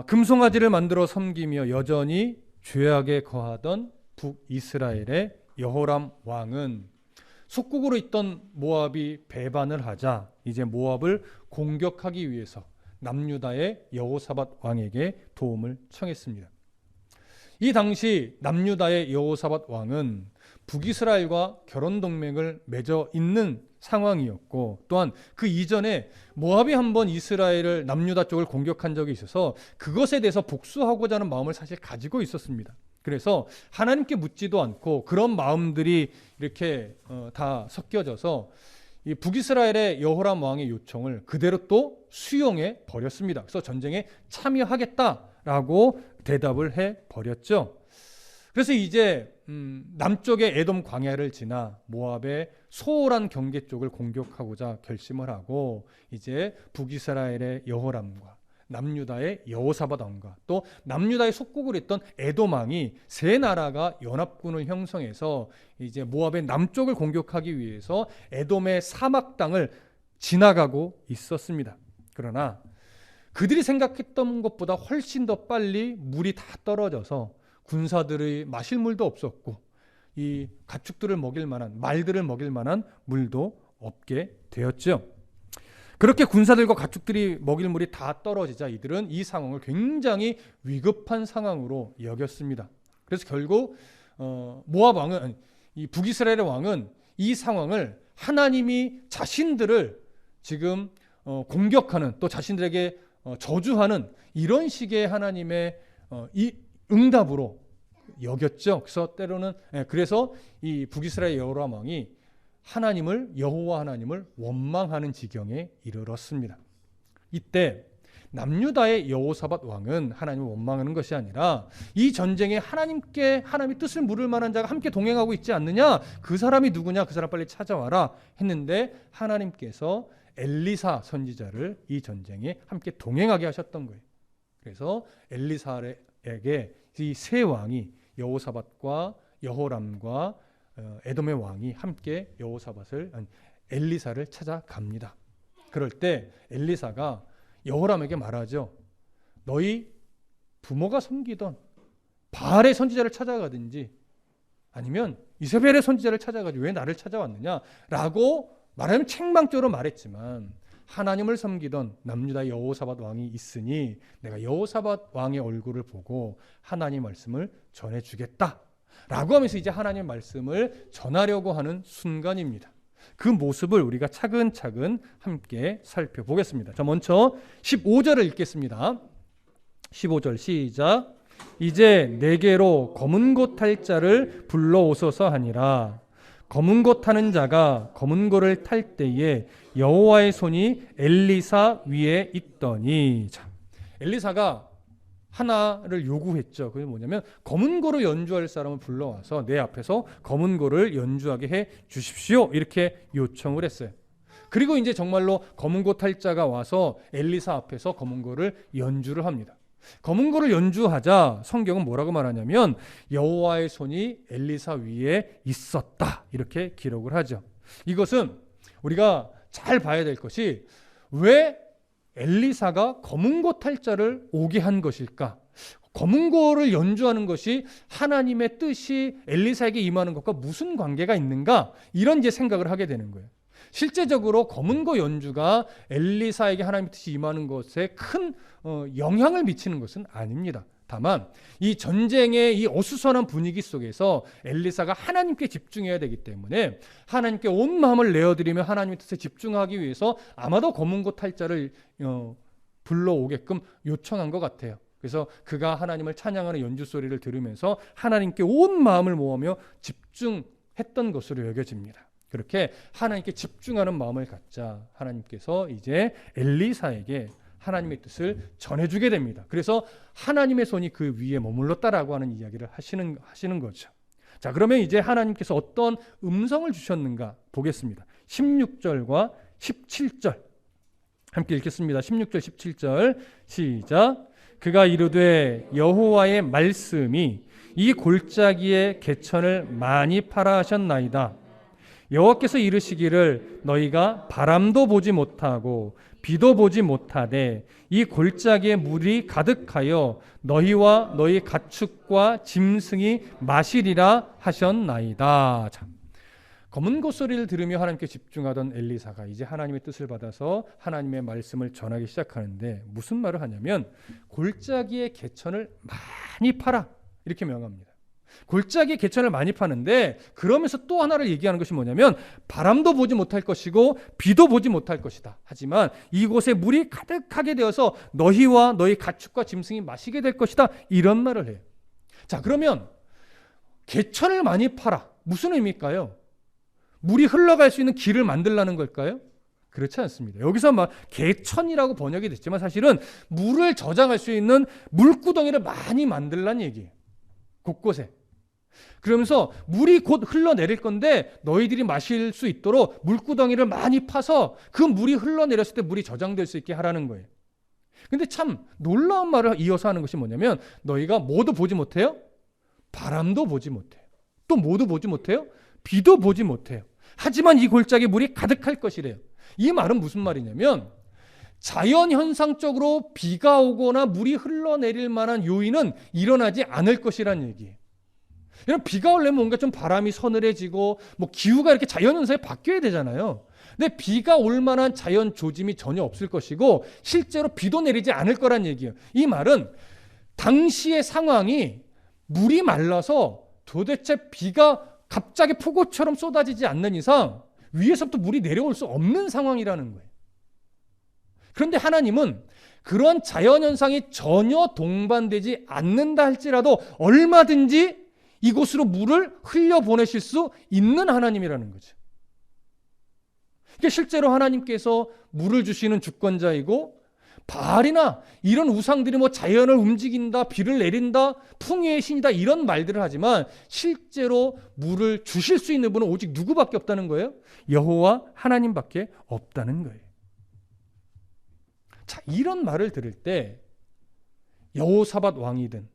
금송아지를 만들어 섬기며 여전히 죄악에 거하던 북이스라엘의 여호람 왕은 속국으로 있던 모압이 배반을 하자 이제 모압을 공격하기 위해서 남유다의 여호사밧 왕에게 도움을 청했습니다. 이 당시 남유다의 여호사밧 왕은 북이스라엘과 결혼 동맹을 맺어 있는 상황이었고, 또한 그 이전에 모압이 한번 이스라엘을 남유다 쪽을 공격한 적이 있어서 그것에 대해서 복수하고자 하는 마음을 사실 가지고 있었습니다. 그래서 하나님께 묻지도 않고 그런 마음들이 이렇게 다 섞여져서 이 북이스라엘의 여호람 왕의 요청을 그대로 또 수용해 버렸습니다. 그래서 전쟁에 참여하겠다라고 대답을 해 버렸죠. 그래서 이제 남쪽의 에돔 광야를 지나 모압의 소홀한 경계 쪽을 공격하고자 결심을 하고 이제 북이스라엘의 여호람과 남유다의 여호사밧 왕과 또 남유다의 속국을 했던 에돔 왕이 세 나라가 연합군을 형성해서 이제 모압의 남쪽을 공격하기 위해서 에돔의 사막 땅을 지나가고 있었습니다. 그러나 그들이 생각했던 것보다 훨씬 더 빨리 물이 다 떨어져서 군사들의 마실 물도 없었고 이 가축들을 먹일 만한 말들을 먹일 만한 물도 없게 되었죠. 그렇게 군사들과 가축들이 먹일 물이 다 떨어지자 이들은 이 상황을 굉장히 위급한 상황으로 여겼습니다. 그래서 결국 모압 왕은 이 북이스라엘의 왕은 이 상황을 하나님이 자신들을 지금 공격하는 또 자신들에게 저주하는 이런 식의 하나님의 이 응답으로 여겼죠. 그래서 때로는 그래서 이 북이스라엘 여호람 왕이 여호와 하나님을 원망하는 지경에 이르렀습니다. 이때 남유다의 여호사밧 왕은 하나님을 원망하는 것이 아니라 이 전쟁에 하나님의 뜻을 물을 만한 자가 함께 동행하고 있지 않느냐? 그 사람이 누구냐? 그 사람 빨리 찾아와라 했는데 하나님께서 엘리사 선지자를 이 전쟁에 함께 동행하게 하셨던 거예요. 그래서 엘리사에게 이 세 왕이 여호사밧과 여호람과 에돔의 왕이 함께 엘리사를 찾아갑니다. 그럴 때 엘리사가 여호람에게 말하죠. 너희 부모가 섬기던 바알의 선지자를 찾아가든지 아니면 이세벨의 선지자를 찾아가지 왜 나를 찾아왔느냐 라고 말하면 책망적으로 말했지만 하나님을 섬기던 남유다 여호사밧 왕이 있으니 내가 여호사밧 왕의 얼굴을 보고 하나님 말씀을 전해주겠다 라고 하면서 이제 하나님의 말씀을 전하려고 하는 순간입니다. 그 모습을 우리가 차근차근 함께 살펴보겠습니다. 자, 먼저 15절을 읽겠습니다. 15절 시작. 이제 내게로 검은 고 탈 자를 불러오소서 하니라. 검은 고 타는 자가 검은 고를 탈 때에 여호와의 손이 엘리사 위에 있더니. 자, 엘리사가 하나를 요구했죠. 그게 뭐냐면 검은 고를 연주할 사람을 불러와서 내 앞에서 검은 고를 연주하게 해 주십시오. 이렇게 요청을 했어요. 그리고 이제 정말로 검은 고 탈자가 와서 엘리사 앞에서 검은 고를 연주를 합니다. 검은 고를 연주하자 성경은 뭐라고 말하냐면 여호와의 손이 엘리사 위에 있었다 이렇게 기록을 하죠. 이것은 우리가 잘 봐야 될 것이 왜 엘리사가 검은 고 탈자를 오게 한 것일까? 검은 고를 연주하는 것이 하나님의 뜻이 엘리사에게 임하는 것과 무슨 관계가 있는가? 이런 이제 생각을 하게 되는 거예요. 실제적으로 검은 고 연주가 엘리사에게 하나님의 뜻이 임하는 것에 큰 영향을 미치는 것은 아닙니다. 다만 이 전쟁의 이 어수선한 분위기 속에서 엘리사가 하나님께 집중해야 되기 때문에 하나님께 온 마음을 내어드리며 하나님의 뜻에 집중하기 위해서 아마도 검은 고 탈자를 불러오게끔 요청한 것 같아요. 그래서 그가 하나님을 찬양하는 연주 소리를 들으면서 하나님께 온 마음을 모으며 집중했던 것으로 여겨집니다. 그렇게 하나님께 집중하는 마음을 갖자 하나님께서 이제 엘리사에게 하나님의 뜻을 전해주게 됩니다. 그래서 하나님의 손이 그 위에 머물렀다라고 하는 이야기를 하시는 거죠. 자, 그러면 이제 하나님께서 어떤 음성을 주셨는가 보겠습니다. 16절과 17절 함께 읽겠습니다. 16절 17절 시작. 그가 이르되 여호와의 말씀이 이 골짜기에 개천을 많이 팔아 하셨나이다. 여호와께서 이르시기를 너희가 바람도 보지 못하고 비도 보지 못하되 이 골짜기에 물이 가득하여 너희와 너희 가축과 짐승이 마시리라 하셨나이다. 자, 검은 고소리를 들으며 하나님께 집중하던 엘리사가 이제 하나님의 뜻을 받아서 하나님의 말씀을 전하기 시작하는데 무슨 말을 하냐면 골짜기에 개천을 많이 팔아 이렇게 명합니다. 골짜기에 개천을 많이 파는데 그러면서 또 하나를 얘기하는 것이 뭐냐면 바람도 보지 못할 것이고 비도 보지 못할 것이다. 하지만 이곳에 물이 가득하게 되어서 너희와 너희 가축과 짐승이 마시게 될 것이다. 이런 말을 해요. 자, 그러면 개천을 많이 팔아. 무슨 의미일까요? 물이 흘러갈 수 있는 길을 만들라는 걸까요? 그렇지 않습니다. 여기서 막 개천이라고 번역이 됐지만 사실은 물을 저장할 수 있는 물구덩이를 많이 만들라는 얘기예요. 곳곳에. 그러면서 물이 곧 흘러내릴 건데 너희들이 마실 수 있도록 물구덩이를 많이 파서 그 물이 흘러내렸을 때 물이 저장될 수 있게 하라는 거예요. 근데 참 놀라운 말을 이어서 하는 것이 뭐냐면 너희가 뭐도 보지 못해요? 바람도 보지 못해요. 또 뭐도 보지 못해요? 비도 보지 못해요. 하지만 이 골짜기에 물이 가득할 것이래요. 이 말은 무슨 말이냐면 자연현상적으로 비가 오거나 물이 흘러내릴 만한 요인은 일어나지 않을 것이라는 얘기예요. 여러분, 비가 오려면 뭔가 좀 바람이 서늘해지고 뭐 기후가 이렇게 자연현상이 바뀌어야 되잖아요. 근데 비가 올 만한 자연 조짐이 전혀 없을 것이고 실제로 비도 내리지 않을 거란 얘기예요. 이 말은 당시의 상황이 물이 말라서 도대체 비가 갑자기 폭우처럼 쏟아지지 않는 이상 위에서부터 물이 내려올 수 없는 상황이라는 거예요. 그런데 하나님은 그런 자연현상이 전혀 동반되지 않는다 할지라도 얼마든지 이곳으로 물을 흘려보내실 수 있는 하나님이라는 거죠. 실제로 하나님께서 물을 주시는 주권자이고 바알이나 이런 우상들이 뭐 자연을 움직인다, 비를 내린다, 풍요의 신이다 이런 말들을 하지만 실제로 물을 주실 수 있는 분은 오직 누구밖에 없다는 거예요? 여호와 하나님밖에 없다는 거예요. 자, 이런 말을 들을 때 여호사밧 왕이든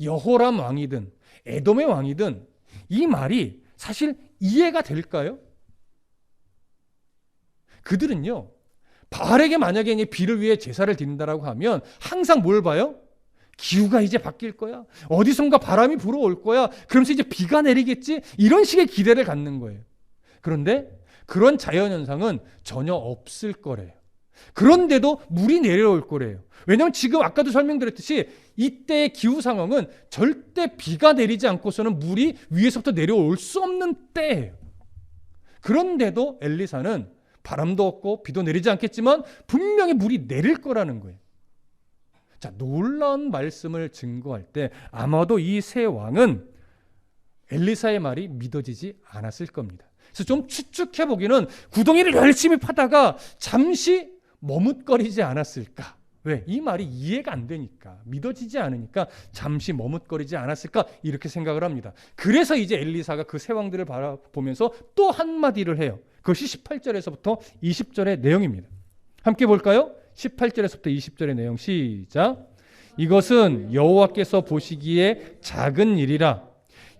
여호람 왕이든 에돔의 왕이든 이 말이 사실 이해가 될까요? 그들은요, 바알에게 만약에 비를 위해 제사를 드린다라고 하면 항상 뭘 봐요? 기후가 이제 바뀔 거야. 어디선가 바람이 불어올 거야. 그러면서 이제 비가 내리겠지? 이런 식의 기대를 갖는 거예요. 그런데 그런 자연현상은 전혀 없을 거래요. 그런데도 물이 내려올 거래요. 왜냐하면 지금 아까도 설명드렸듯이 이때의 기후 상황은 절대 비가 내리지 않고서는 물이 위에서부터 내려올 수 없는 때예요. 그런데도 엘리사는 바람도 없고 비도 내리지 않겠지만 분명히 물이 내릴 거라는 거예요. 자, 놀라운 말씀을 증거할 때 아마도 이 세 왕은 엘리사의 말이 믿어지지 않았을 겁니다. 그래서 좀 추측해 보기는 구덩이를 열심히 파다가 잠시 머뭇거리지 않았을까? 왜? 이 말이 이해가 안 되니까, 믿어지지 않으니까 잠시 머뭇거리지 않았을까? 이렇게 생각을 합니다. 그래서 이제 엘리사가 그 세 왕들을 바라보면서 또 한마디를 해요. 그것이 18절에서부터 20절의 내용입니다. 함께 볼까요? 18절에서부터 20절의 내용 시작. 이것은 여호와께서 보시기에 작은 일이라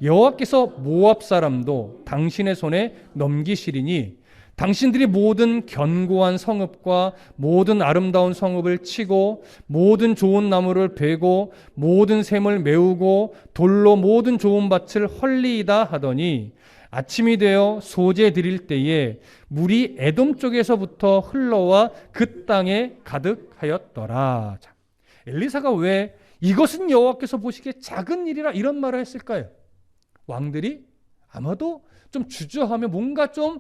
여호와께서 모압 사람도 당신의 손에 넘기시리니 당신들이 모든 견고한 성읍과 모든 아름다운 성읍을 치고 모든 좋은 나무를 베고 모든 샘을 메우고 돌로 모든 좋은 밭을 헐리이다 하더니 아침이 되어 소재 드릴 때에 물이 에돔 쪽에서부터 흘러와 그 땅에 가득하였더라. 자, 엘리사가 왜 이것은 여호와께서 보시기에 작은 일이라 이런 말을 했을까요? 왕들이 아마도 좀 주저하며 뭔가 좀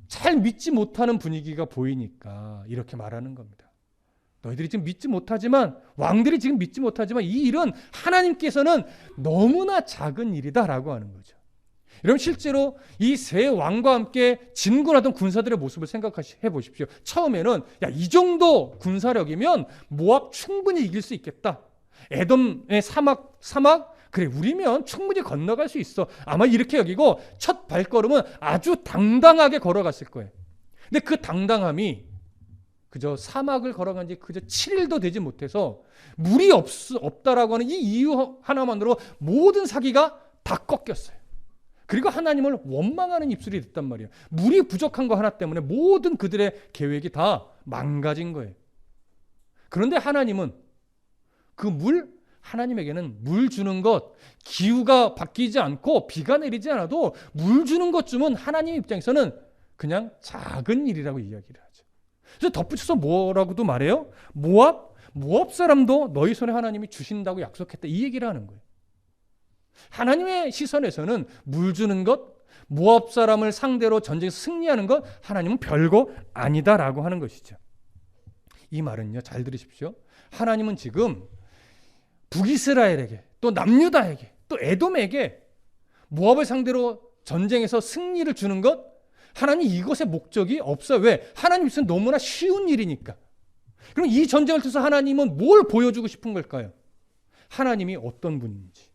잘 믿지 못하는 분위기가 보이니까 이렇게 말하는 겁니다. 너희들이 지금 믿지 못하지만, 왕들이 지금 믿지 못하지만 이 일은 하나님께서는 너무나 작은 일이다라고 하는 거죠. 여러분, 실제로 이 세 왕과 함께 진군하던 군사들의 모습을 생각해 보십시오. 처음에는 이 정도 군사력이면 모압 충분히 이길 수 있겠다. 에돔의 사막 그래, 우리면 충분히 건너갈 수 있어. 아마 이렇게 여기고 첫 발걸음은 아주 당당하게 걸어갔을 거예요. 근데 그 당당함이 그저 사막을 걸어간 지 그저 7일도 되지 못해서 물이 없다라고 하는 이 이유 하나만으로 모든 사기가 다 꺾였어요. 그리고 하나님을 원망하는 입술이 됐단 말이에요. 물이 부족한 거 하나 때문에 모든 그들의 계획이 다 망가진 거예요. 그런데 하나님은 하나님에게는 물 주는 것, 기후가 바뀌지 않고 비가 내리지 않아도 물 주는 것쯤은 하나님 입장에서는 그냥 작은 일이라고 이야기를 하죠. 그래서 덧붙여서 뭐라고도 말해요? 모압 사람도 너희 손에 하나님이 주신다고 약속했다. 이 얘기를 하는 거예요. 하나님의 시선에서는 물 주는 것, 모압 사람을 상대로 전쟁에서 승리하는 것, 하나님은 별거 아니다라고 하는 것이죠. 이 말은요, 잘 들으십시오. 하나님은 지금 북이스라엘에게, 또 남유다에게, 또 에돔에게 모압을 상대로 전쟁에서 승리를 주는 것, 하나님 이것의 목적이 없어요. 왜? 하나님 입장에서는 너무나 쉬운 일이니까. 그럼 이 전쟁을 통해서 하나님은 뭘 보여주고 싶은 걸까요? 하나님이 어떤 분인지.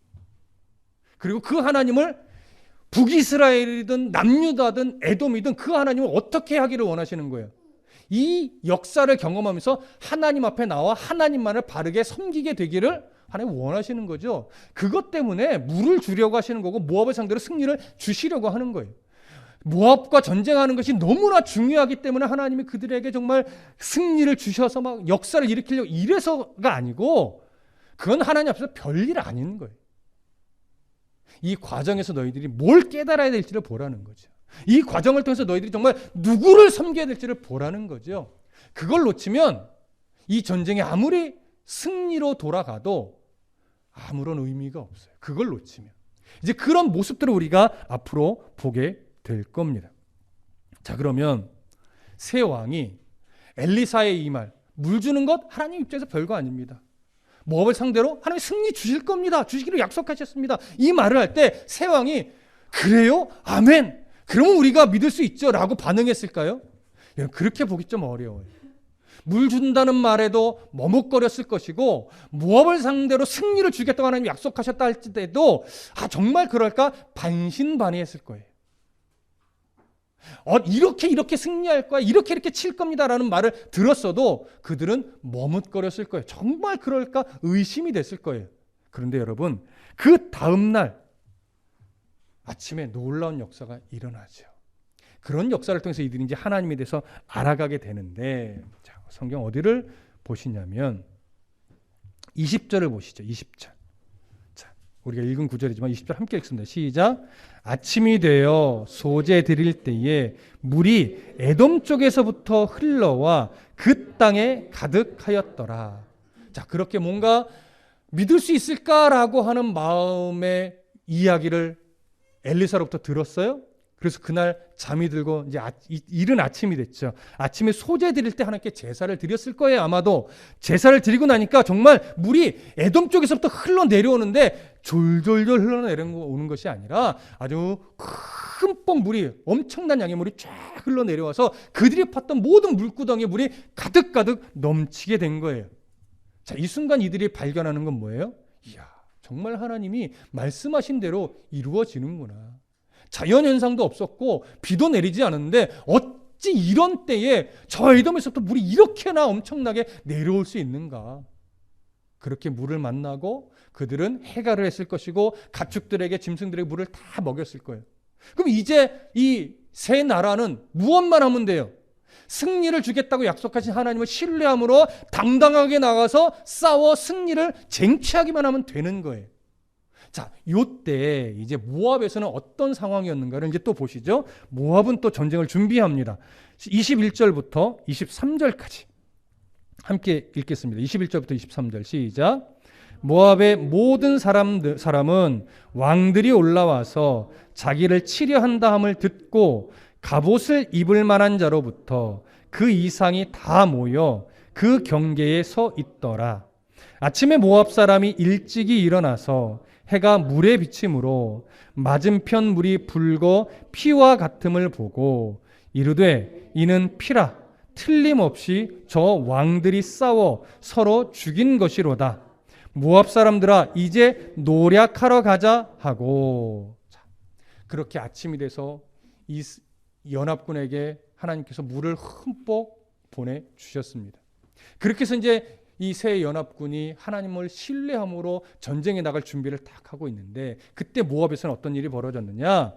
그리고 그 하나님을 북이스라엘이든 남유다든 에돔이든 그 하나님을 어떻게 하기를 원하시는 거예요? 이 역사를 경험하면서 하나님 앞에 나와 하나님만을 바르게 섬기게 되기를 하나님 원하시는 거죠. 그것 때문에 물을 주려고 하시는 거고 모압을 상대로 승리를 주시려고 하는 거예요. 모압과 전쟁하는 것이 너무나 중요하기 때문에 하나님이 그들에게 정말 승리를 주셔서 막 역사를 일으키려고 이래서가 아니고, 그건 하나님 앞에서 별일 아닌 거예요. 이 과정에서 너희들이 뭘 깨달아야 될지를 보라는 거죠. 이 과정을 통해서 너희들이 정말 누구를 섬겨야 될지를 보라는 거죠. 그걸 놓치면 이 전쟁이 아무리 승리로 돌아가도 아무런 의미가 없어요. 그걸 놓치면. 이제 그런 모습들을 우리가 앞으로 보게 될 겁니다. 자, 그러면 새 왕이 엘리사의 이 말, 물 주는 것 하나님 입장에서 별거 아닙니다. 모압을 상대로 하나님 승리 주실 겁니다. 주시기로 약속하셨습니다. 이 말을 할 때 새 왕이 그래요? 아멘. 그러면 우리가 믿을 수 있죠. 라고 반응했을까요? 그렇게 보기 좀 어려워요. 물 준다는 말에도 머뭇거렸을 것이고, 모압을 상대로 승리를 주겠다고 하나님 약속하셨다 할지라도 정말 그럴까 반신반의했을 거예요. 이렇게 승리할 거야, 이렇게 칠 겁니다라는 말을 들었어도 그들은 머뭇거렸을 거예요. 정말 그럴까 의심이 됐을 거예요. 그런데 여러분, 그 다음 날 아침에 놀라운 역사가 일어나죠. 그런 역사를 통해서 이들이 이제 하나님에 대해서 알아가게 되는데, 자, 성경 어디를 보시냐면 20절을 보시죠. 20절. 자, 우리가 읽은 구절이지만 20절 함께 읽습니다. 시작. 아침이 되어 소재 드릴 때에 물이 에돔 쪽에서부터 흘러와 그 땅에 가득하였더라. 자, 그렇게 뭔가 믿을 수 있을까라고 하는 마음의 이야기를 엘리사로부터 들었어요. 그래서 그날 잠이 들고 이제 이른 아침이 됐죠. 아침에 소재 드릴 때 하나님께 제사를 드렸을 거예요. 아마도 제사를 드리고 나니까 정말 물이 에돔 쪽에서부터 흘러내려오는데 졸졸졸 흘러내려오는 것이 아니라 아주 흠뻑 물이, 엄청난 양의 물이 쫙 흘러내려와서 그들이 팠던 모든 물구덩이에 물이 가득가득 넘치게 된 거예요. 자, 이 순간 이들이 발견하는 건 뭐예요? 이야, 정말 하나님이 말씀하신 대로 이루어지는구나. 자연현상도 없었고 비도 내리지 않았는데 어찌 이런 때에 저 에돔에서부터 물이 이렇게나 엄청나게 내려올 수 있는가. 그렇게 물을 만나고 그들은 해갈을 했을 것이고 가축들에게, 짐승들에게 물을 다 먹였을 거예요. 그럼 이제 이 세 나라는 무엇만 하면 돼요? 승리를 주겠다고 약속하신 하나님을 신뢰함으로 당당하게 나가서 싸워 승리를 쟁취하기만 하면 되는 거예요. 자, 요때 이제 모압에서는 어떤 상황이었는가를 이제 또 보시죠. 모압은 또 전쟁을 준비합니다. 21절부터 23절까지 함께 읽겠습니다. 21절부터 23절 시작. 모압의 모든 사람은 왕들이 올라와서 자기를 치려 한다 함을 듣고 갑옷을 입을 만한 자로부터 그 이상이 다 모여 그 경계에 서 있더라. 아침에 모압 사람이 일찍이 일어나서 해가 물에 비침으로 맞은편 물이 붉어 피와 같음을 보고 이르되 이는 피라, 틀림없이 저 왕들이 싸워 서로 죽인 것이로다. 모압 사람들아, 이제 노략하러 가자 하고. 자, 그렇게 아침이 돼서 이 연합군에게 하나님께서 물을 흠뻑 보내주셨습니다. 그렇게 해서 이제 이 새 연합군이 하나님을 신뢰함으로 전쟁에 나갈 준비를 딱 하고 있는데, 그때 모압에서는 어떤 일이 벌어졌느냐?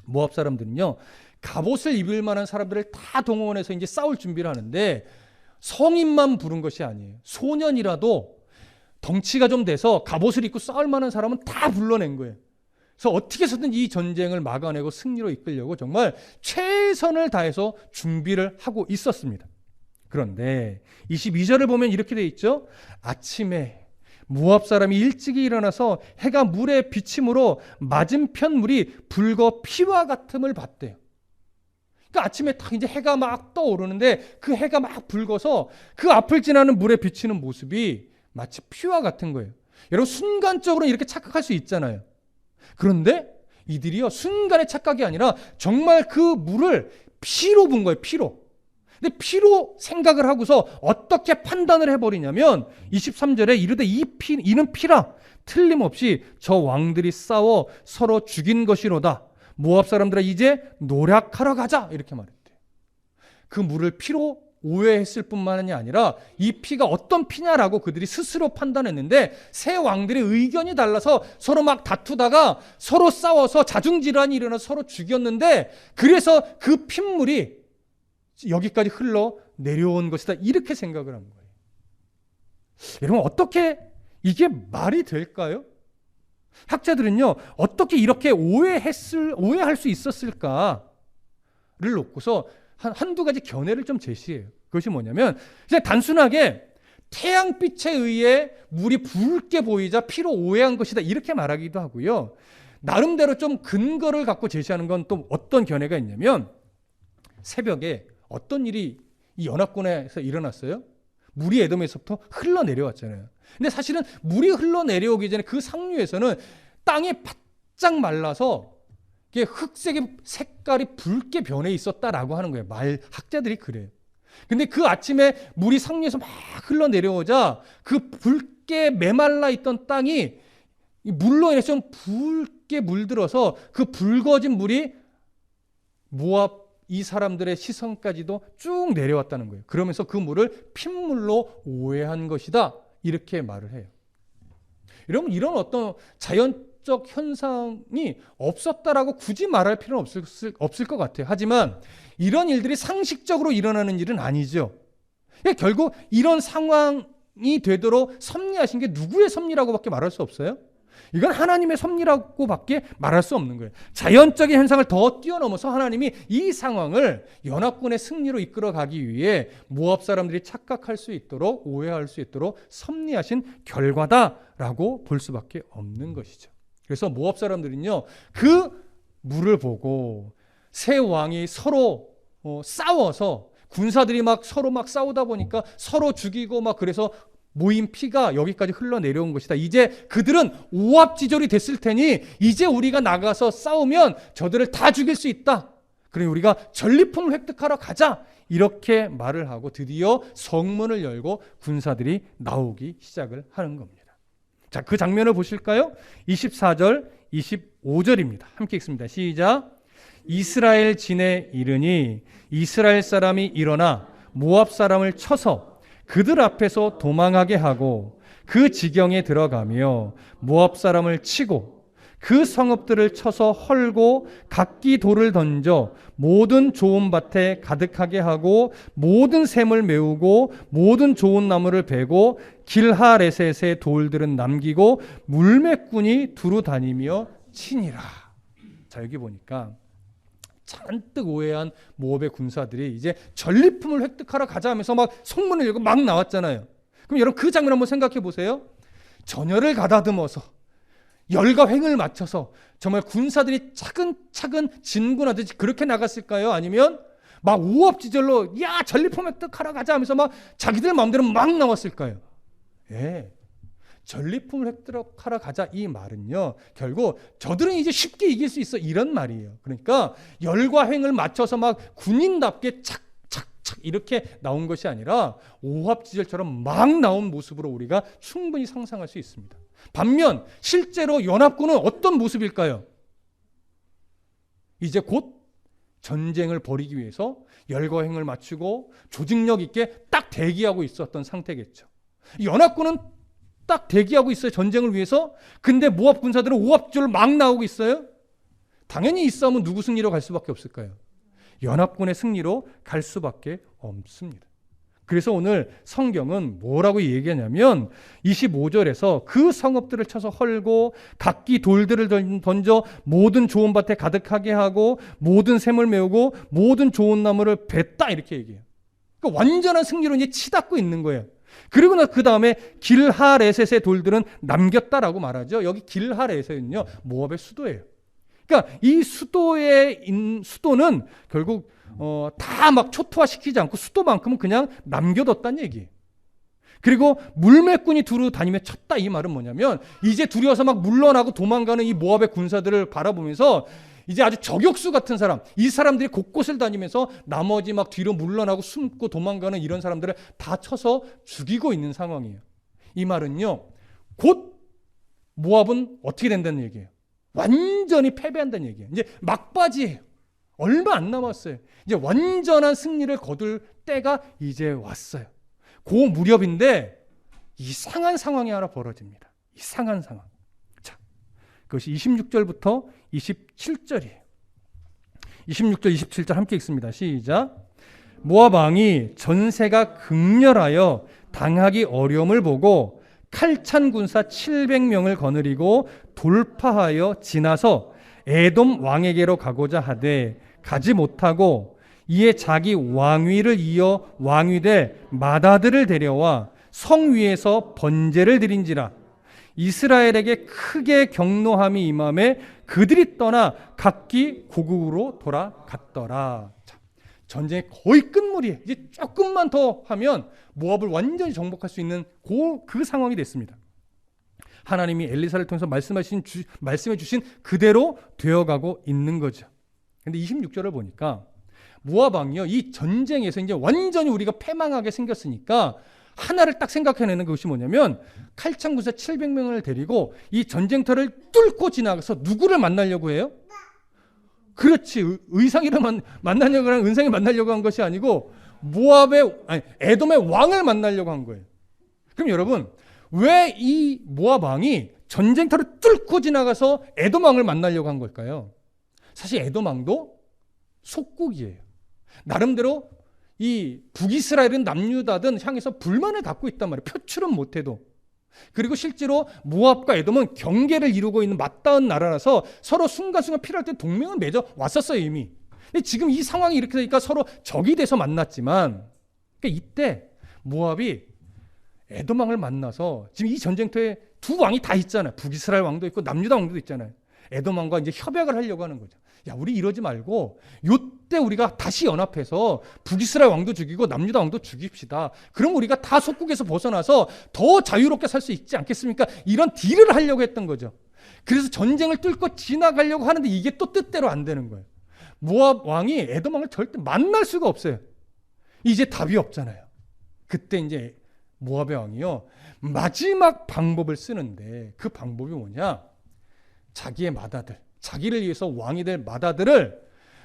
모압 사람들은요, 갑옷을 입을 만한 사람들을 다 동원해서 이제 싸울 준비를 하는데, 성인만 부른 것이 아니에요. 소년이라도 덩치가 좀 돼서 갑옷을 입고 싸울 만한 사람은 다 불러낸 거예요. 그래서 어떻게 해서든 이 전쟁을 막아내고 승리로 이끌려고 정말 최선을 다해서 준비를 하고 있었습니다. 그런데 22절을 보면 이렇게 돼 있죠. 아침에 모압 사람이 일찍이 일어나서 해가 물에 비침으로 맞은편 물이 붉어 피와 같음을 봤대요. 그러니까 아침에 딱 이제 해가 막 떠오르는데 그 해가 막 붉어서 그 앞을 지나는 물에 비치는 모습이 마치 피와 같은 거예요. 여러분, 순간적으로 이렇게 착각할 수 있잖아요. 그런데 이들이요, 순간의 착각이 아니라 정말 그 물을 피로 본 거예요. 피로. 근데 피로 생각을 하고서 어떻게 판단을 해버리냐면 23절에 이르되 이는 피라, 틀림없이 저 왕들이 싸워 서로 죽인 것이로다. 모압 사람들아 이제 노략하러 가자, 이렇게 말했대요. 그 물을 피로 오해했을 뿐만이 아니라 이 피가 어떤 피냐라고 그들이 스스로 판단했는데, 새 왕들의 의견이 달라서 서로 막 다투다가 서로 싸워서 자중질환이 일어나서 서로 죽였는데, 그래서 그 핏물이 여기까지 흘러 내려온 것이다, 이렇게 생각을 한 거예요. 여러분, 어떻게 이게 말이 될까요? 학자들은요, 어떻게 이렇게 오해할 수 있었을까를 놓고서 한두 가지 견해를 좀 제시해요. 그것이 뭐냐면, 그냥 단순하게 태양빛에 의해 물이 붉게 보이자 피로 오해한 것이다, 이렇게 말하기도 하고요. 나름대로 좀 근거를 갖고 제시하는 건 또 어떤 견해가 있냐면, 새벽에 어떤 일이 이 연합군에서 일어났어요? 물이 에돔에서부터 흘러내려왔잖아요. 근데 사실은 물이 흘러내려오기 전에 그 상류에서는 땅이 바짝 말라서 이게 흑색의 색깔이 붉게 변해 있었다라고 하는 거예요. 학자들이 그래요. 근데 그 아침에 물이 상류에서 막 흘러내려오자 그 붉게 메말라 있던 땅이 물로 인해서 좀 붉게 물들어서 그 붉어진 물이 모압 이 사람들의 시선까지도 쭉 내려왔다는 거예요. 그러면서 그 물을 핏물로 오해한 것이다, 이렇게 말을 해요. 여러분, 이런 어떤 자연적 현상이 없었다라고 굳이 말할 필요는 없을 것 같아요. 하지만 이런 일들이 상식적으로 일어나는 일은 아니죠. 결국 이런 상황이 되도록 섭리하신 게 누구의 섭리라고밖에 말할 수 없어요? 이건 하나님의 섭리라고밖에 말할 수 없는 거예요. 자연적인 현상을 더 뛰어넘어서 하나님이 이 상황을 연합군의 승리로 이끌어가기 위해 모압 사람들이 착각할 수 있도록, 오해할 수 있도록 섭리하신 결과다라고 볼 수밖에 없는 것이죠. 그래서 모압 사람들은요, 그 물을 보고 새 왕이 서로 싸워서 군사들이 막 서로 막 싸우다 보니까 서로 죽이고 막 그래서 모인 피가 여기까지 흘러내려온 것이다. 이제 그들은 오합지졸이 됐을 테니 이제 우리가 나가서 싸우면 저들을 다 죽일 수 있다. 그러니 우리가 전리품을 획득하러 가자, 이렇게 말을 하고 드디어 성문을 열고 군사들이 나오기 시작을 하는 겁니다. 자, 그 장면을 보실까요? 24절, 25절입니다. 함께 읽습니다. 시작. 이스라엘 진에 이르니 이스라엘 사람이 일어나 모압 사람을 쳐서 그들 앞에서 도망하게 하고 그 지경에 들어가며 모압 사람을 치고 그 성읍들을 쳐서 헐고 각기 돌을 던져 모든 좋은 밭에 가득하게 하고 모든 샘을 메우고 모든 좋은 나무를 베고 길하레셋의 돌들은 남기고 물매꾼이 두루 다니며 치니라. 자, 여기 보니까 잔뜩 오해한 모압의 군사들이 이제 전리품을 획득하러 가자 하면서 막 성문을 열고 막 나왔잖아요. 그럼 여러분, 그 장면 한번 생각해 보세요. 전열을 가다듬어서 열과 횡을 맞춰서 정말 군사들이 차근차근 진군하듯이 그렇게 나갔을까요? 아니면 막 오합지졸로 야 전리품 획득하러 가자 하면서 막 자기들 마음대로 막 나왔을까요? 예. 전리품을 획득하러 가자, 이 말은요, 결국 저들은 이제 쉽게 이길 수 있어, 이런 말이에요. 그러니까 열과 횡을 맞춰서 막 군인답게 착착착 이렇게 나온 것이 아니라 오합지졸처럼 막 나온 모습으로 우리가 충분히 상상할 수 있습니다. 반면 실제로 연합군은 어떤 모습일까요? 이제 곧 전쟁을 벌이기 위해서 열과 횡을 맞추고 조직력 있게 딱 대기하고 있었던 상태겠죠. 연합군은 딱 대기하고 있어요. 전쟁을 위해서. 근데 모압 군사들은 오합지졸 막 나오고 있어요. 당연히 이 싸움은 누구 승리로 갈 수밖에 없을까요? 연합군의 승리로 갈 수밖에 없습니다. 그래서 오늘 성경은 뭐라고 얘기하냐면 25절에서 그 성읍들을 쳐서 헐고 각기 돌들을 던져 모든 좋은 밭에 가득하게 하고 모든 샘을 메우고 모든 좋은 나무를 뱄다 이렇게 얘기해요. 그러니까 완전한 승리로 이제 치닫고 있는 거예요. 그리고 그 다음에 길하레셋의 돌들은 남겼다라고 말하죠. 여기 길하레셋은요 모압의 수도예요. 그러니까 이 수도는 결국 다 막 초토화시키지 않고 수도만큼은 그냥 남겨뒀다는 얘기예요. 그리고 물매꾼이 두루 다니며 쳤다 이 말은 뭐냐면 이제 두려워서 막 물러나고 도망가는 이 모압의 군사들을 바라보면서 이제 아주 저격수 같은 사람, 이 사람들이 곳곳을 다니면서 나머지 막 뒤로 물러나고 숨고 도망가는 이런 사람들을 다 쳐서 죽이고 있는 상황이에요. 이 말은요 곧 모압은 어떻게 된다는 얘기예요. 완전히 패배한다는 얘기예요. 이제 막바지예요. 얼마 안 남았어요. 이제 완전한 승리를 거둘 때가 이제 왔어요. 그 무렵인데 이상한 상황이 하나 벌어집니다. 이상한 상황. 자, 그것이 26절부터 27절이에요. 26절, 27절 함께 읽습니다. 시작. 모압 왕이 전세가 극렬하여 당하기 어려움을 보고 칼찬 군사 700명을 거느리고 돌파하여 지나서 에돔 왕에게로 가고자 하되 가지 못하고 이에 자기 왕위를 이어 왕위될 맏아들을 데려와 성 위에서 번제를 드린지라. 이스라엘에게 크게 경노함이 임함에 그들이 떠나 각기 고국으로 돌아갔더라. 자, 전쟁이 거의 끝물이에요. 이제 조금만 더 하면 모압을 완전히 정복할 수 있는 그 상황이 됐습니다. 하나님이 엘리사를 통해서 말씀해 주신 그대로 되어가고 있는 거죠. 근데 26절을 보니까 모압 왕이요, 이 전쟁에서 이제 완전히 우리가 패망하게 생겼으니까 하나를 딱 생각해내는 것이 뭐냐면 칼창 군사 700명을 데리고 이 전쟁터를 뚫고 지나가서 누구를 만나려고 해요? 그렇지, 의상이랑 만나려고 한 은상이 만나려고 한 것이 아니고 에돔의 왕을 만나려고 한 거예요. 그럼 여러분, 왜 이 모압 왕이 전쟁터를 뚫고 지나가서 에돔 왕을 만나려고 한 걸까요? 사실 에돔 왕도 속국이에요. 나름대로 이 북이스라엘은 남유다든 향해서 불만을 갖고 있단 말이에요. 표출은 못해도. 그리고 실제로 모압과 에돔은 경계를 이루고 있는 맞닿은 나라라서 서로 순간순간 필요할 때 동맹을 맺어 왔었어요 이미. 근데 지금 이 상황이 이렇게 되니까 서로 적이 돼서 만났지만, 그러니까 이때 모압이 에돔 왕을 만나서 지금 이 전쟁터에 두 왕이 다 있잖아요. 북이스라엘 왕도 있고 남유다 왕도 있잖아요. 에돔 왕과 이제 협약을 하려고 하는 거죠. 야, 우리 이러지 말고 요때 우리가 다시 연합해서 북이스라엘 왕도 죽이고 남유다 왕도 죽입시다. 그럼 우리가 다 속국에서 벗어나서 더 자유롭게 살 수 있지 않겠습니까? 이런 딜을 하려고 했던 거죠. 그래서 전쟁을 뚫고 지나가려고 하는데 이게 또 뜻대로 안 되는 거예요. 모압 왕이 에돔 왕을 절대 만날 수가 없어요. 이제 답이 없잖아요. 그때 이제 모압의 왕이요, 마지막 방법을 쓰는데 그 방법이 뭐냐? 자기의 맏아들, 자기를 위해서 왕이 될 맏아들을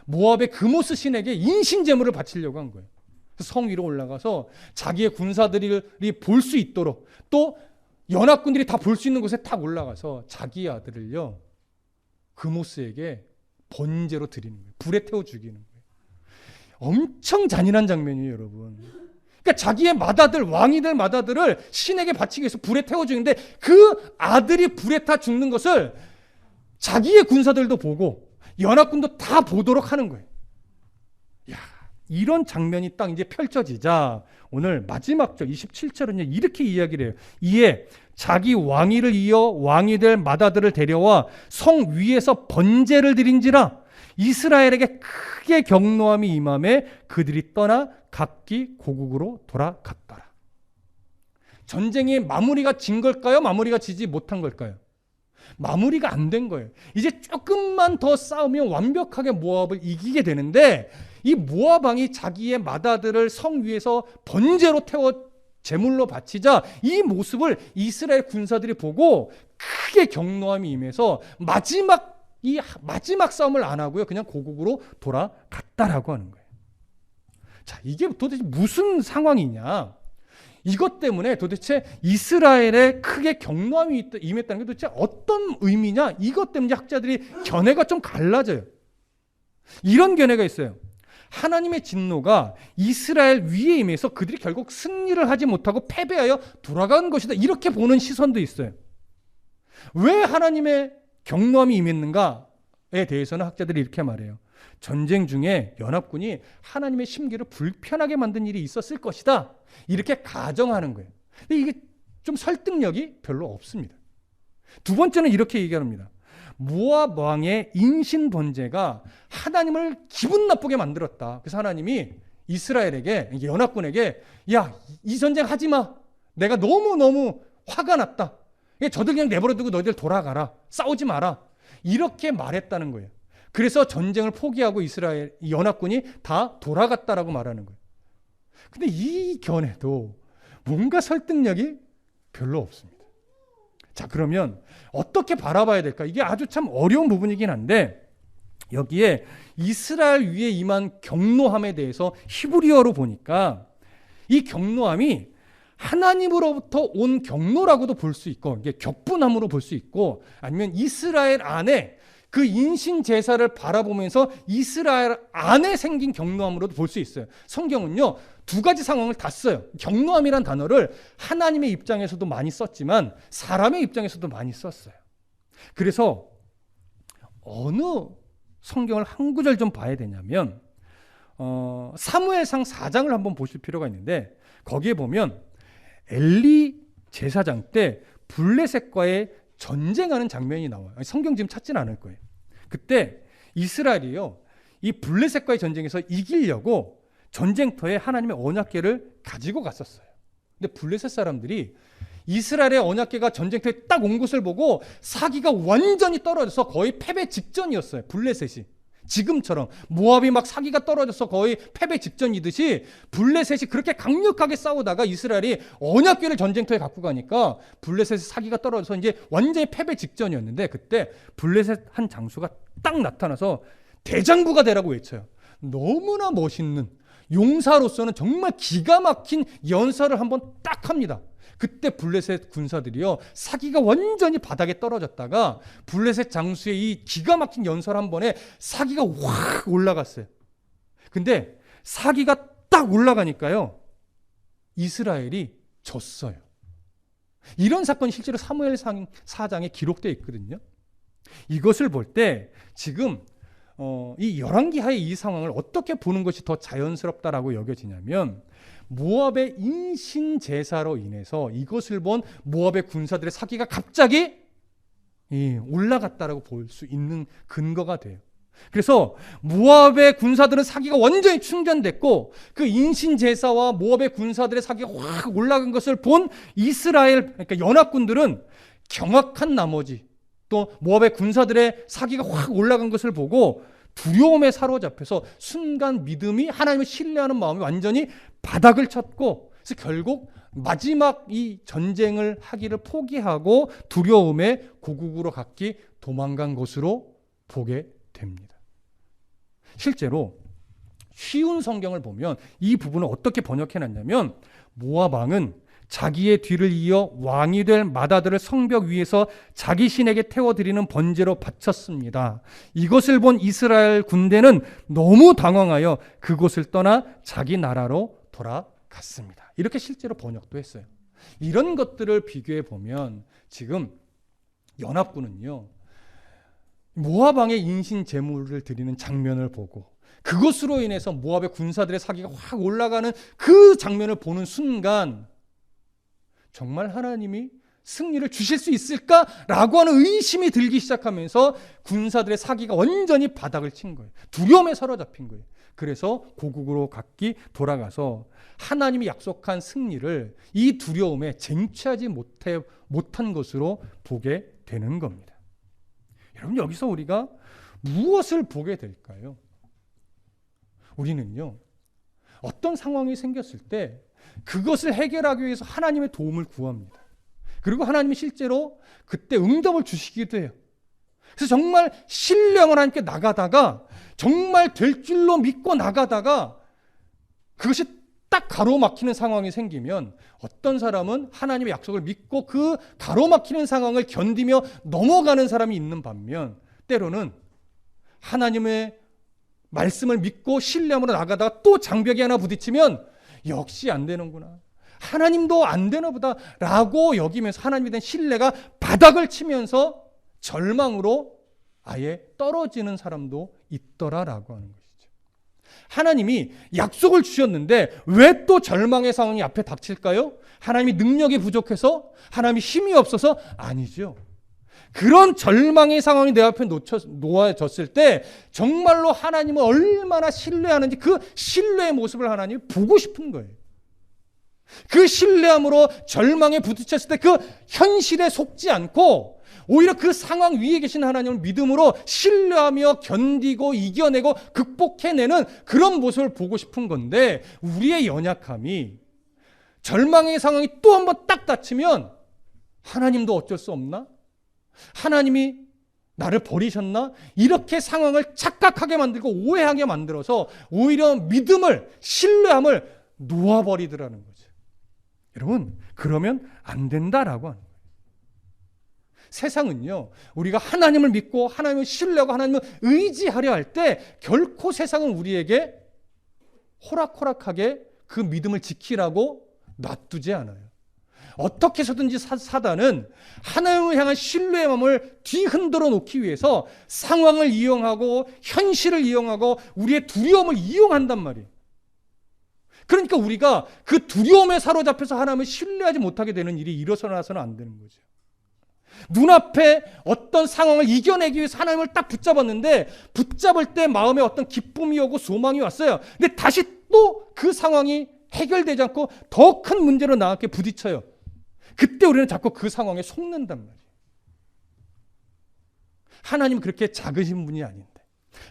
모압의 그모스 신에게 인신제물을 바치려고 한 거예요. 성 위로 올라가서 자기의 군사들이 볼 수 있도록, 또 연합군들이 다 볼 수 있는 곳에 딱 올라가서 자기의 아들을요 그모스에게 번제로 드리는 거예요. 불에 태워 죽이는 거예요. 엄청 잔인한 장면이에요, 여러분. 그러니까 자기의 맏아들, 왕이 될 맏아들을 신에게 바치기 위해서 불에 태워 죽이는데 그 아들이 불에 타 죽는 것을 자기의 군사들도 보고 연합군도 다 보도록 하는 거예요. 야, 이런 장면이 딱 이제 펼쳐지자 오늘 마지막 절 27절은 이렇게 이야기를 해요. 이에 자기 왕위를 이어 왕이 될 맏아들을 데려와 성 위에서 번제를 드린지라. 이스라엘에게 크게 경노함이 임함에 그들이 떠나 각기 고국으로 돌아갔더라. 전쟁이 마무리가 진 걸까요? 마무리가 지지 못한 걸까요? 마무리가 안 된 거예요. 이제 조금만 더 싸우면 완벽하게 모압을 이기게 되는데, 이 모압 왕이 자기의 맏아들을 성 위에서 번제로 태워 제물로 바치자 이 모습을 이스라엘 군사들이 보고 크게 경노함이 임해서 마지막 싸움을 안 하고요, 그냥 고국으로 돌아갔다라고 하는 거예요. 자, 이게 도대체 무슨 상황이냐? 이것 때문에 도대체 이스라엘에 크게 경노함이 임했다는 게 도대체 어떤 의미냐? 이것 때문에 학자들이 견해가 좀 갈라져요. 이런 견해가 있어요. 하나님의 진노가 이스라엘 위에 임해서 그들이 결국 승리를 하지 못하고 패배하여 돌아간 것이다. 이렇게 보는 시선도 있어요. 왜 하나님의 경노함이 임했는가에 대해서는 학자들이 이렇게 말해요. 전쟁 중에 연합군이 하나님의 심기를 불편하게 만든 일이 있었을 것이다. 이렇게 가정하는 거예요. 근데 이게 좀 설득력이 별로 없습니다. 두 번째는 이렇게 얘기합니다. 모압 왕의 인신 번제가 하나님을 기분 나쁘게 만들었다. 그래서 하나님이 이스라엘에게, 연합군에게, 야, 이 전쟁 하지 마. 내가 너무너무 화가 났다. 저들 그냥 내버려두고 너희들 돌아가라. 싸우지 마라. 이렇게 말했다는 거예요. 그래서 전쟁을 포기하고 이스라엘 연합군이 다 돌아갔다라고 말하는 거예요. 근데 이 견해도 뭔가 설득력이 별로 없습니다. 자, 그러면 어떻게 바라봐야 될까? 이게 아주 참 어려운 부분이긴 한데 여기에 이스라엘 위에 임한 경노함에 대해서 히브리어로 보니까 이 경노함이 하나님으로부터 온 경노라고도 볼 수 있고, 이게 격분함으로 볼 수 있고, 아니면 이스라엘 안에 그 인신 제사를 바라보면서 이스라엘 안에 생긴 경노함으로도 볼 수 있어요. 성경은요, 두 가지 상황을 다 써요. 경노함이란 단어를 하나님의 입장에서도 많이 썼지만 사람의 입장에서도 많이 썼어요. 그래서 어느 성경을 한 구절 좀 봐야 되냐면 사무엘상 4장을 한번 보실 필요가 있는데 거기에 보면 엘리 제사장 때 블레셋과의 전쟁하는 장면이 나와요. 성경 지금 찾지는 않을 거예요. 그때 이스라엘이요, 이 블레셋과의 전쟁에서 이기려고 전쟁터에 하나님의 언약궤를 가지고 갔었어요. 근데 블레셋 사람들이 이스라엘의 언약궤가 전쟁터에 딱 온 것을 보고 사기가 완전히 떨어져서 거의 패배 직전이었어요. 블레셋이. 지금처럼 모압이 막 사기가 떨어져서 거의 패배 직전이듯이 블레셋이 그렇게 강력하게 싸우다가 이스라엘이 언약궤를 전쟁터에 갖고 가니까 블레셋의 사기가 떨어져서 이제 완전히 패배 직전이었는데 그때 블레셋 한 장수가 딱 나타나서 대장부가 되라고 외쳐요. 너무나 멋있는 용사로서는 정말 기가 막힌 연설을 한번 딱 합니다. 그때 블레셋 군사들이요, 사기가 완전히 바닥에 떨어졌다가 블레셋 장수의 이 기가 막힌 연설 한 번에 사기가 확 올라갔어요. 근데 사기가 딱 올라가니까요, 이스라엘이 졌어요. 이런 사건이 실제로 사무엘상 4장에 기록되어 있거든요. 이것을 볼 때 지금 이 열왕기하의 이 상황을 어떻게 보는 것이 더 자연스럽다라고 여겨지냐면, 모압의 인신 제사로 인해서 이것을 본 모압의 군사들의 사기가 갑자기 올라갔다라고 볼 수 있는 근거가 돼요. 그래서 모압의 군사들은 사기가 완전히 충전됐고 그 인신 제사와 모압의 군사들의 사기가 확 올라간 것을 본 이스라엘, 그러니까 연합군들은 경악한 나머지 또 모압의 군사들의 사기가 확 올라간 것을 보고 두려움에 사로잡혀서 순간 믿음이, 하나님을 신뢰하는 마음이 완전히 바닥을 쳤고, 그래서 결국 마지막 이 전쟁을 하기를 포기하고 두려움에 고국으로 각기 도망간 것으로 보게 됩니다. 실제로 쉬운 성경을 보면 이 부분을 어떻게 번역해놨냐면, 모압 왕은 자기의 뒤를 이어 왕이 될 맏아들을 성벽 위에서 자기 신에게 태워드리는 번제로 바쳤습니다. 이것을 본 이스라엘 군대는 너무 당황하여 그곳을 떠나 자기 나라로 돌아갔습니다. 이렇게 실제로 번역도 했어요. 이런 것들을 비교해 보면 지금 연합군은요, 모압 왕의 인신 제물을 드리는 장면을 보고 그것으로 인해서 모압의 군사들의 사기가 확 올라가는 그 장면을 보는 순간 정말 하나님이 승리를 주실 수 있을까라고 하는 의심이 들기 시작하면서 군사들의 사기가 완전히 바닥을 친 거예요. 두려움에 사로잡힌 거예요. 그래서 고국으로 각기 돌아가서 하나님이 약속한 승리를 이 두려움에 쟁취하지 못한 것으로 보게 되는 겁니다. 여러분, 여기서 우리가 무엇을 보게 될까요? 우리는요, 어떤 상황이 생겼을 때 그것을 해결하기 위해서 하나님의 도움을 구합니다. 그리고 하나님이 실제로 그때 응답을 주시기도 해요. 그래서 정말 신령을 하나님께 나가다가 정말 될 줄로 믿고 나가다가 그것이 딱 가로막히는 상황이 생기면 어떤 사람은 하나님의 약속을 믿고 그 가로막히는 상황을 견디며 넘어가는 사람이 있는 반면, 때로는 하나님의 말씀을 믿고 신뢰함으로 나가다가 또 장벽이 하나 부딪히면 역시 안 되는구나, 하나님도 안 되나 보다 라고 여기면서 하나님에 대한 신뢰가 바닥을 치면서 절망으로 아예 떨어지는 사람도 있더라라고 하는 것이죠. 하나님이 약속을 주셨는데 왜 또 절망의 상황이 앞에 닥칠까요? 하나님이 능력이 부족해서? 하나님이 힘이 없어서? 아니죠. 그런 절망의 상황이 내 앞에 놓아졌을 때 정말로 하나님을 얼마나 신뢰하는지 그 신뢰의 모습을 하나님이 보고 싶은 거예요. 그 신뢰함으로 절망에 부딪혔을 때 그 현실에 속지 않고 오히려 그 상황 위에 계신 하나님을 믿음으로 신뢰하며 견디고 이겨내고 극복해내는 그런 모습을 보고 싶은 건데, 우리의 연약함이 절망의 상황이 또 한 번 딱 닥치면 하나님도 어쩔 수 없나? 하나님이 나를 버리셨나? 이렇게 상황을 착각하게 만들고 오해하게 만들어서 오히려 믿음을, 신뢰함을 놓아버리더라는 거죠. 여러분, 그러면 안 된다라고 하는 거예요. 세상은요, 우리가 하나님을 믿고 하나님을 신뢰하고 하나님을 의지하려 할 때 결코 세상은 우리에게 호락호락하게 그 믿음을 지키라고 놔두지 않아요. 어떻게 해서든지 사단은 하나님을 향한 신뢰의 마음을 뒤흔들어 놓기 위해서 상황을 이용하고 현실을 이용하고 우리의 두려움을 이용한단 말이에요. 그러니까 우리가 그 두려움에 사로잡혀서 하나님을 신뢰하지 못하게 되는 일이 일어서서는 안 되는 거죠. 눈앞에 어떤 상황을 이겨내기 위해서 하나님을 딱 붙잡았는데 붙잡을 때 마음에 어떤 기쁨이 오고 소망이 왔어요. 근데 다시 또 그 상황이 해결되지 않고 더 큰 문제로 나가게 부딪혀요. 그때 우리는 자꾸 그 상황에 속는단 말이에요. 하나님은 그렇게 작으신 분이 아닌데,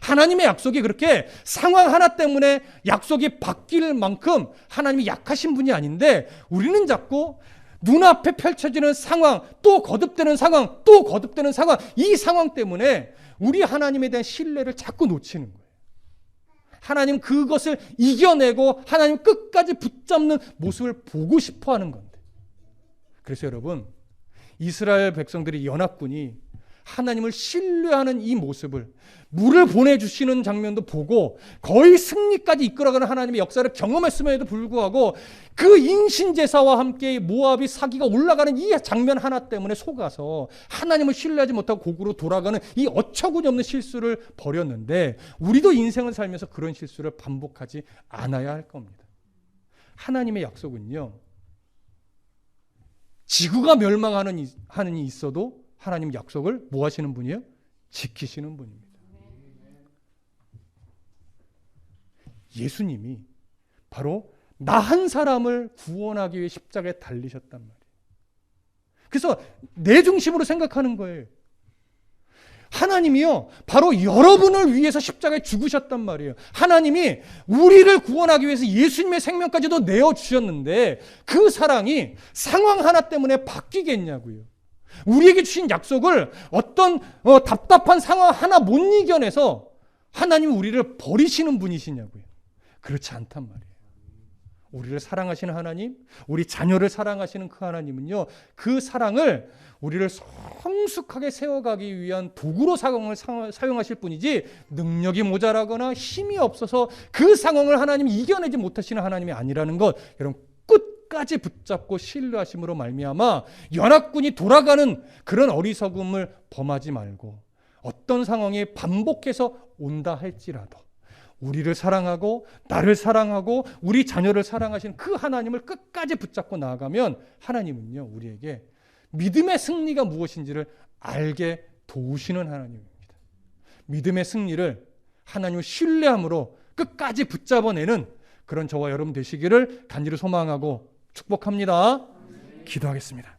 하나님의 약속이 그렇게 상황 하나 때문에 약속이 바뀔 만큼 하나님이 약하신 분이 아닌데, 우리는 자꾸 눈앞에 펼쳐지는 상황, 또 거듭되는 상황, 또 거듭되는 상황, 이 상황 때문에 우리 하나님에 대한 신뢰를 자꾸 놓치는 거예요. 하나님 그것을 이겨내고 하나님 끝까지 붙잡는 모습을 보고 싶어 하는 건데. 그래서 여러분, 이스라엘 백성들이, 연합군이 하나님을 신뢰하는 이 모습을, 물을 보내주시는 장면도 보고 거의 승리까지 이끌어가는 하나님의 역사를 경험했음에도 불구하고 그 인신제사와 함께 모압이 사기가 올라가는 이 장면 하나 때문에 속아서 하나님을 신뢰하지 못하고 곡으로 돌아가는 이 어처구니 없는 실수를 벌였는데, 우리도 인생을 살면서 그런 실수를 반복하지 않아야 할 겁니다. 하나님의 약속은요, 지구가 멸망하는 한이 있어도 하나님 약속을 뭐 하시는 분이에요? 지키시는 분입니다. 예수님이 바로 나 한 사람을 구원하기 위해 십자가에 달리셨단 말이에요. 그래서 내 중심으로 생각하는 거예요. 하나님이요, 바로 여러분을 위해서 십자가에 죽으셨단 말이에요. 하나님이 우리를 구원하기 위해서 예수님의 생명까지도 내어주셨는데 그 사랑이 상황 하나 때문에 바뀌겠냐고요. 우리에게 주신 약속을 어떤 답답한 상황 하나 못 이겨내서 하나님이 우리를 버리시는 분이시냐고요. 그렇지 않단 말이에요. 우리를 사랑하시는 하나님, 우리 자녀를 사랑하시는 그 하나님은요, 그 사랑을 우리를 성숙하게 세워가기 위한 도구로 사용하실 분이지, 능력이 모자라거나 힘이 없어서 그 상황을 하나님이 이겨내지 못하시는 하나님이 아니라는 것, 여러분 끝까지 붙잡고 신뢰하심으로 말미암아 연합군이 돌아가는 그런 어리석음을 범하지 말고, 어떤 상황이 반복해서 온다 할지라도 우리를 사랑하고 나를 사랑하고 우리 자녀를 사랑하시는 그 하나님을 끝까지 붙잡고 나아가면 하나님은요, 우리에게 믿음의 승리가 무엇인지를 알게 도우시는 하나님입니다. 믿음의 승리를 하나님을 신뢰함으로 끝까지 붙잡아내는 그런 저와 여러분 되시기를 간절히 소망하고 축복합니다. 기도하겠습니다.